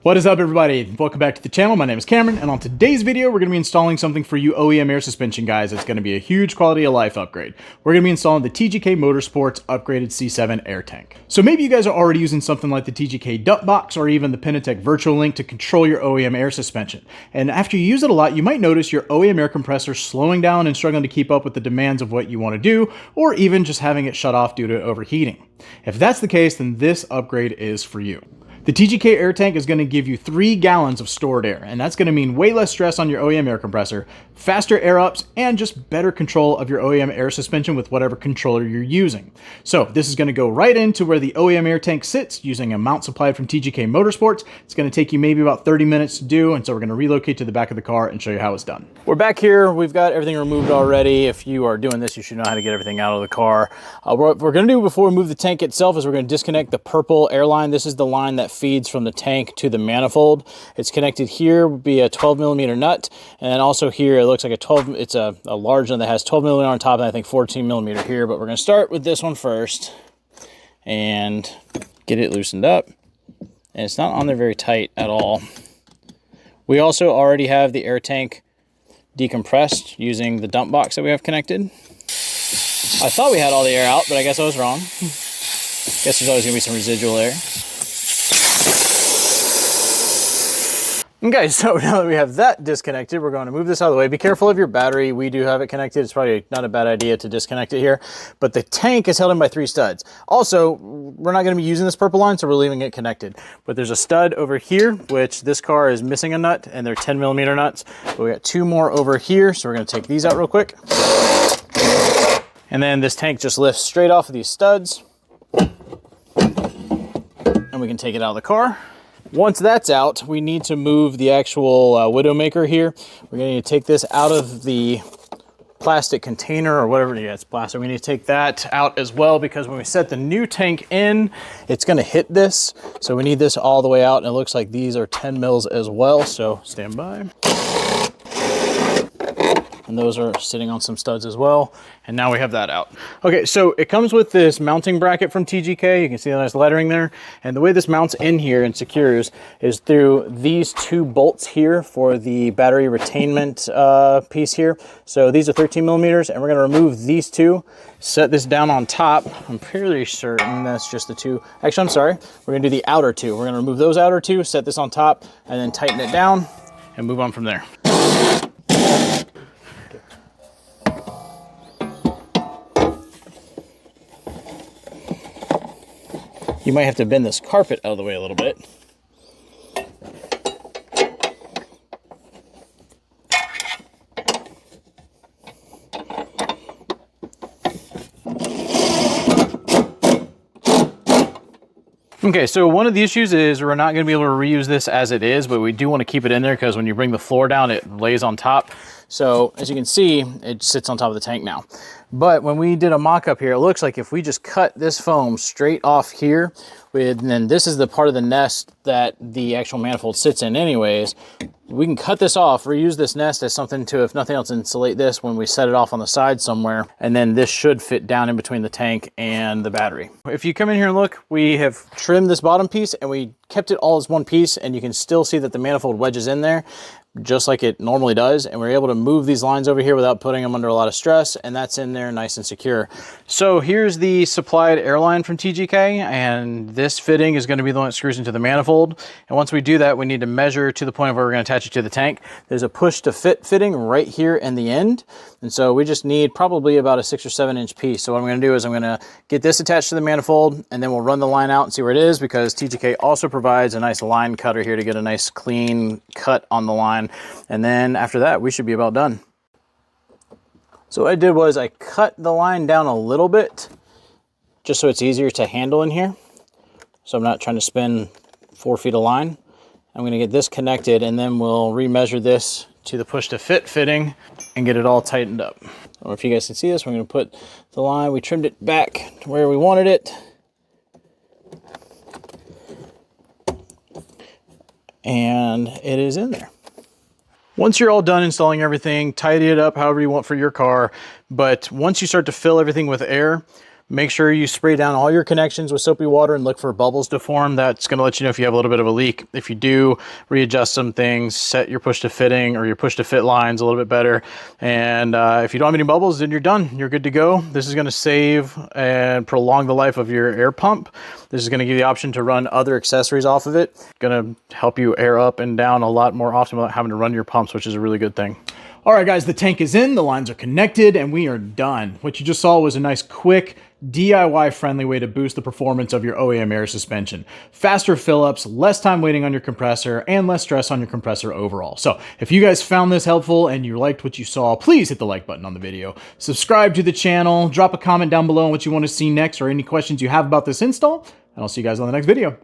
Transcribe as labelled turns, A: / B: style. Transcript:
A: What is up, everybody? Welcome back to the channel. My name is Cameron, and on today's video, we're going to be installing something for you OEM air suspension guys. It's going to be a huge quality of life upgrade. We're going to be installing the TGK Motorsport's upgraded C7 air tank. So maybe you guys are already using something like the TGK dump box or even the Pentatech Virtual Link to control your OEM air suspension. And after you use it a lot, you might notice your OEM air compressor slowing down and struggling to keep up with the demands of what you want to do, or even just having it shut off due to overheating. If that's the case, then this upgrade is for you. The TGK Air Tank is going to give you 3 gallons of stored air, and that's going to mean way less stress on your OEM air compressor, faster air ups, and just better control of your OEM air suspension with whatever controller you're using. So this is going to go right into where the OEM air tank sits using a mount supplied from TGK Motorsport. It's going to take you maybe about 30 minutes to do, and so we're going to relocate to the back of the car and show you how it's done. We're back here. We've got everything removed already. If you are doing this, you should know how to get everything out of the car. What we're going to do before we move the tank itself is we're going to disconnect the purple air line. This is the line that feeds from the tank to the manifold. It's connected here would be a 12mm nut, and then also here it looks like it's a large one that has 12mm on top, and I think 14mm here, but we're going to start with this one first and get it loosened up. And it's not on there very tight at all. We also already have the air tank decompressed using the dump box that we have connected. I thought we had all the air out, but I guess I was wrong. Guess there's always gonna be some residual air. Okay, so now that we have that disconnected, we're going to move this out of the way. Be careful of your battery. We do have it connected. It's probably not a bad idea to disconnect it here, but the tank is held in by 3 studs. Also, we're not going to be using this purple line, so we're leaving it connected. But there's a stud over here, which this car is missing a nut, and they're 10mm nuts. But we got 2 more over here, so we're going to take these out real quick. And then this tank just lifts straight off of these studs, and we can take it out of the car. Once that's out, we need to move the actual Widowmaker here. We're going to need to take this out of the plastic container or whatever. Yeah, it's plastic. We need to take that out as well, because when we set the new tank in, it's going to hit this. So we need this all the way out, and it looks like these are 10 mils as well. So stand by. And those are sitting on some studs as well. And now we have that out. Okay, so it comes with this mounting bracket from TGK. You can see the nice lettering there. And the way this mounts in here and secures is through these 2 bolts here for the battery retainment piece here. So these are 13mm, and we're gonna remove these 2, set this down on top. I'm pretty certain that's just the 2. Actually, I'm sorry. We're gonna do the outer 2. We're gonna remove those outer 2, set this on top, and then tighten it down and move on from there. You might have to bend this carpet out of the way a little bit. Okay, so one of the issues is we're not going to be able to reuse this as it is, but we do want to keep it in there because when you bring the floor down, it lays on top. So as you can see, it sits on top of the tank now. But when we did a mock-up here, it looks like if we just cut this foam straight off here, and then this is the part of the nest that the actual manifold sits in anyways, we can cut this off, reuse this nest as something to, if nothing else, insulate this when we set it off on the side somewhere, and then this should fit down in between the tank and the battery. If you come in here and look, we have trimmed this bottom piece and we kept it all as one piece, and you can still see that the manifold wedges in there just like it normally does, and we're able to move these lines over here without putting them under a lot of stress, and that's in there nice and secure. So here's the supplied airline from TGK, and this fitting is going to be the one that screws into the manifold. And once we do that, we need to measure to the point of where we're going to attach it to the tank. There's a push to fit fitting right here in the end, and so we just need probably about a 6 or 7 inch piece. So what I'm going to do is I'm going to get this attached to the manifold, and then we'll run the line out and see where it is, because TGK also provides a nice line cutter here to get a nice clean cut on the line. And then after that, we should be about done. So what I did was I cut the line down a little bit just so it's easier to handle in here. So I'm not trying to spin 4 feet of line. I'm going to get this connected, and then we'll remeasure this to the push to fit fitting and get it all tightened up. Or if you guys can see this, we're going to put the line, we trimmed it back to where we wanted it. And it is in there. Once you're all done installing everything, tidy it up however you want for your car. But once you start to fill everything with air, Make sure you spray down all your connections with soapy water and look for bubbles to form. That's going to let you know if you have a little bit of a leak. If you do, readjust some things, set your push to fitting or your push to fit lines a little bit better. And if you don't have any bubbles, then you're done. You're good to go. This is going to save and prolong the life of your air pump. This is going to give you the option to run other accessories off of it. Going to help you air up and down a lot more often without having to run your pumps, which is a really good thing. All right, guys, the tank is in, the lines are connected, and we are done. What you just saw was a nice, quick, DIY-friendly way to boost the performance of your OEM air suspension. Faster fill-ups, less time waiting on your compressor, and less stress on your compressor overall. So if you guys found this helpful and you liked what you saw, please hit the like button on the video. Subscribe to the channel, drop a comment down below on what you want to see next or any questions you have about this install, and I'll see you guys on the next video.